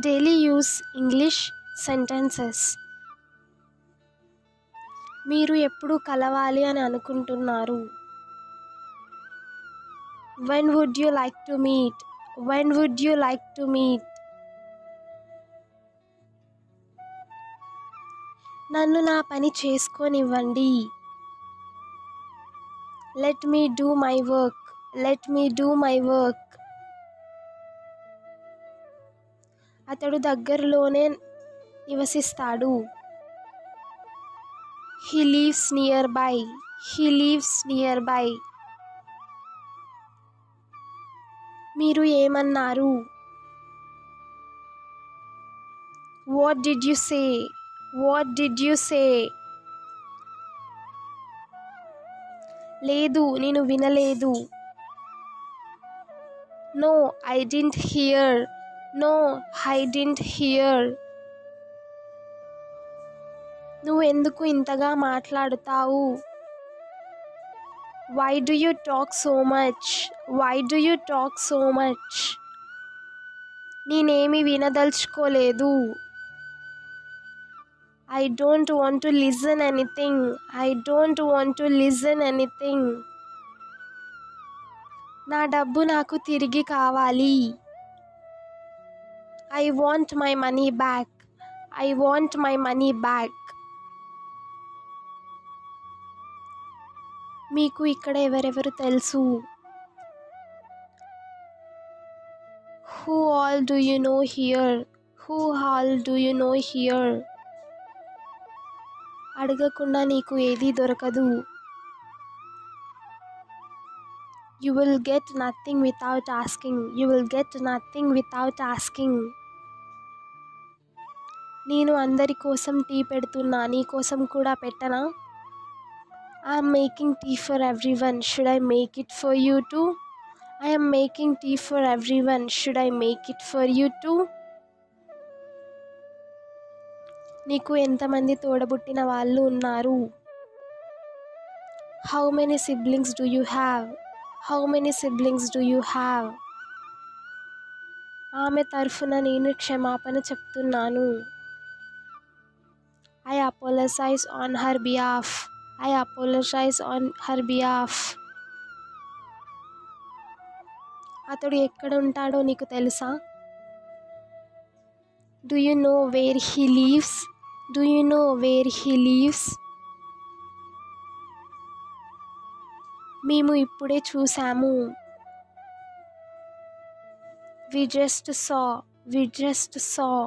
Daily use English sentences. మీరు ఎప్పుడు కలవాలి అని అనుకుంటున్నారు? When would you like to meet? When would you like to meet? నన్ను నా పని చేసుకోనివ్వండి. Let me do my work. Let me do my work. అతడు దగ్గరలోనే నివసిస్తాడు. He lives nearby. He lives nearby. మీరు ఏమన్నారు? What did you say? What did you say? లేదు, నేను వినలేదు. No, I didn't hear. No, I didn't hear. నువ్వు ఎందుకు ఇంతగా మాట్లాడుతావు? Why do you talk so much? Why do you talk so much? నేనేమి వినదలుచుకోలేదు. I don't want to listen anything. I don't want to listen anything. నా డబ్బు నాకు తిరిగి కావాలి. I want my money back. I want my money back. మీకు ఇక్కడ ఎవరెవరు తెలుసు? Who all do you know here? Who all do you know here? అడగకుండా నీకు ఏదీ దొరకదు. You will get nothing without asking. You will get nothing without asking. నేను అందరి కోసం టీ పెడుతున్నా, నీ కోసం కూడా పెట్టనా? I am making tea for everyone. Should I make it for you too? I am making tea for everyone. Should I make it for you too? నీకు ఎంతమంది తోడబుట్టిన వాళ్ళు ఉన్నారు? How many siblings do you have? How many siblings do you have? ఆమె తరఫున నేను క్షమాపణ చెప్తున్నాను. I apologize on her behalf. I apologize on her behalf. అతడు ఎక్కడ ఉంటాడో నీకు తెలుసా? Do you know where he lives? Do you know where he lives? మేము ఇప్పుడే చూసాము. We just saw. We just saw.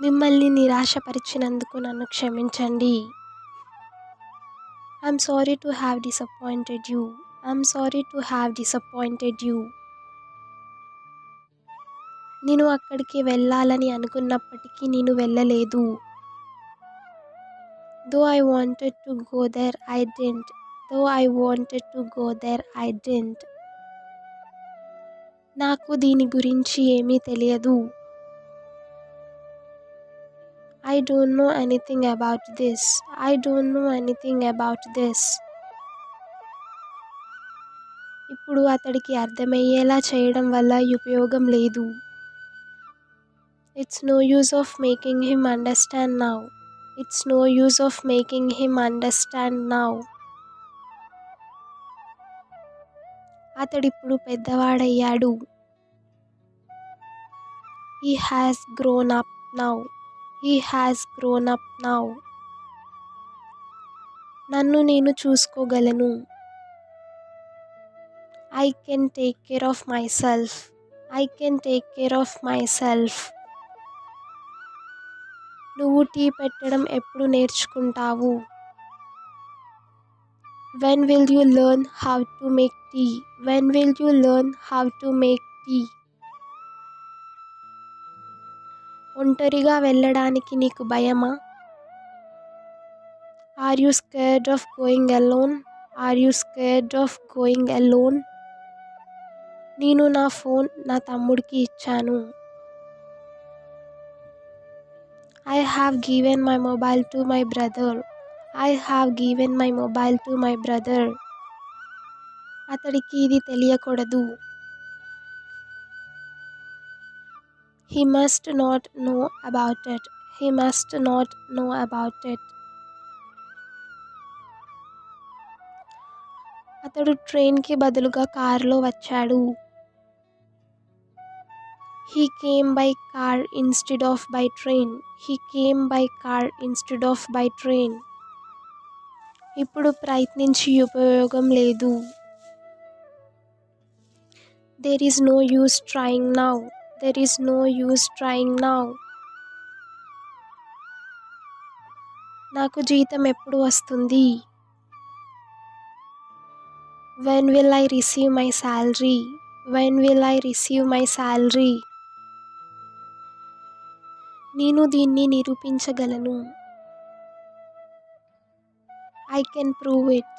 మిమ్మల్ని నిరాశపరిచినందుకు నన్ను క్షమించండి. I'm sorry to have disappointed you. I'm sorry to have disappointed you. నేను అక్కడికి వెళ్ళాలని అనుకున్నప్పటికీ నేను వెళ్ళలేదు. Though I wanted to go there, I didn't. Though I wanted to go there, I didn't. నాకు దీని గురించి ఏమీ తెలియదు. I don't know anything about this. I don't know anything about this. ఇప్పుడు అతడికి అర్థమయ్యేలా చేయడం వల్ల ఉపయోగం లేదు. It's no use of making him understand now. It's no use of making him understand now. అతడిప్పుడు పెద్దవాడయ్యాడు. He has grown up now. He has grown up now. నన్ను నేను చూసుకోగలను. I can take care of myself. I can take care of myself. నువ్వు tea పెట్టడం ఎప్పుడు నేర్చుకుంటావు? When will you learn how to make tea? When will you learn how to make tea? ఒంటరిగా వెళ్ళడానికి నీకు భయమా? Are you scared of going alone? Are you scared of going alone? నేను నా phone నా తమ్ముడికి ఇచ్చాను. I have given my mobile to my brother. I have given my mobile to my brother. అతడికి ఇది తెలియకూడదు. He must not know about it. He must not know about it. అతడు ట్రైన్కి బదులుగా కారులో వచ్చాడు. He came by car instead of by train. He came by car instead of by train. ఇప్పుడు ప్రయత్నించి ఉపయోగం లేదు. There is no use trying now. There is no use trying now. నాకు జీతం ఎప్పుడు వస్తుంది? When will I receive my salary? When will I receive my salary? నేను దీన్ని నిరూపించగలను. I can prove it.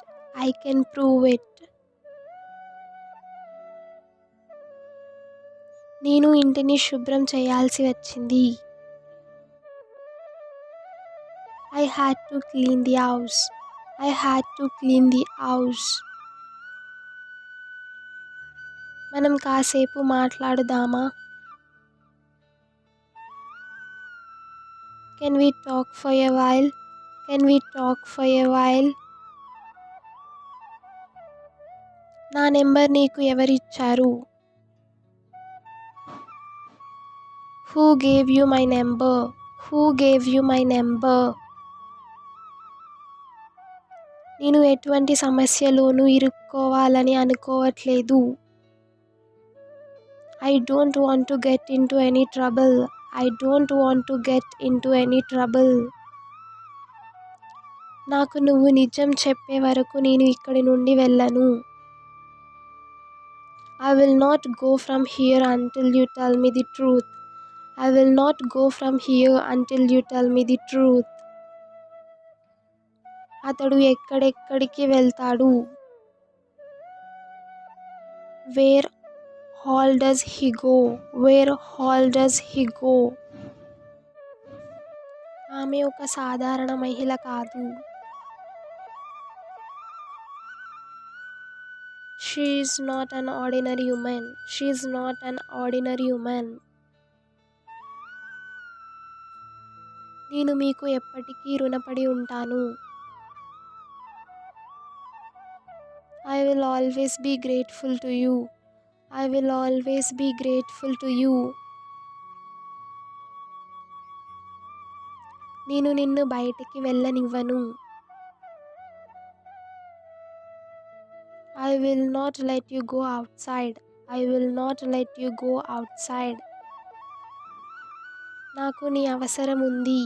I can prove it. నేను ఇంటిని శుభ్రం చేయాల్సి వచ్చింది. I had to clean the house. I had to clean the house. మనం కాసేపు మాట్లాడుదామా? Can we talk for a while? Can we talk for a while? నా number నీకు ఎవరిచ్చారు? Who gave you my number? Who gave you my number? నేను ఎటువంటి సమస్యలోనూ ఇరుక్కోవాలని అనుకోవట్లేదు. I don't want to get into any trouble. I don't want to get into any trouble. నాకు నువ్వు నిజం చెప్పే వరకు నేను ఇక్కడి నుండి వెళ్ళను. I will not go from here until you tell me the truth. I will not go from here until you tell me the truth. అతడు ఎక్కడెక్కడికి వెళ్తాడు? Where all does he go? Where all does he go? ఆమె ఒక సాధారణ మహిళ కాదు. She is not an ordinary woman. She is not an ordinary woman. నేను మీకు ఎప్పటికీ రుణపడి ఉంటాను. I will always be grateful to you. I will always be grateful to you. నేను నిన్ను బయటికి వెళ్ళనివ్వను. I will not let you go outside. I will not let you go outside. నాకు నీ అవసరం ఉంది.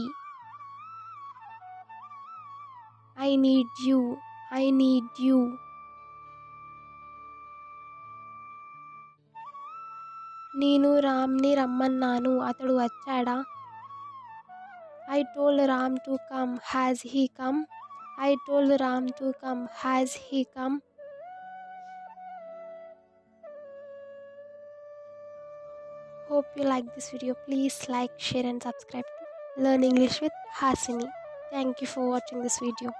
I need you. I need you. నేను రామ్ని రమ్మన్నాను. అతడు వచ్చాడా? I told Ram to come. Has he come? I told Ram to come. Has he come? Hope you like this video. Please like, share and subscribe to Learn English with Hasini. Thank you for watching this video.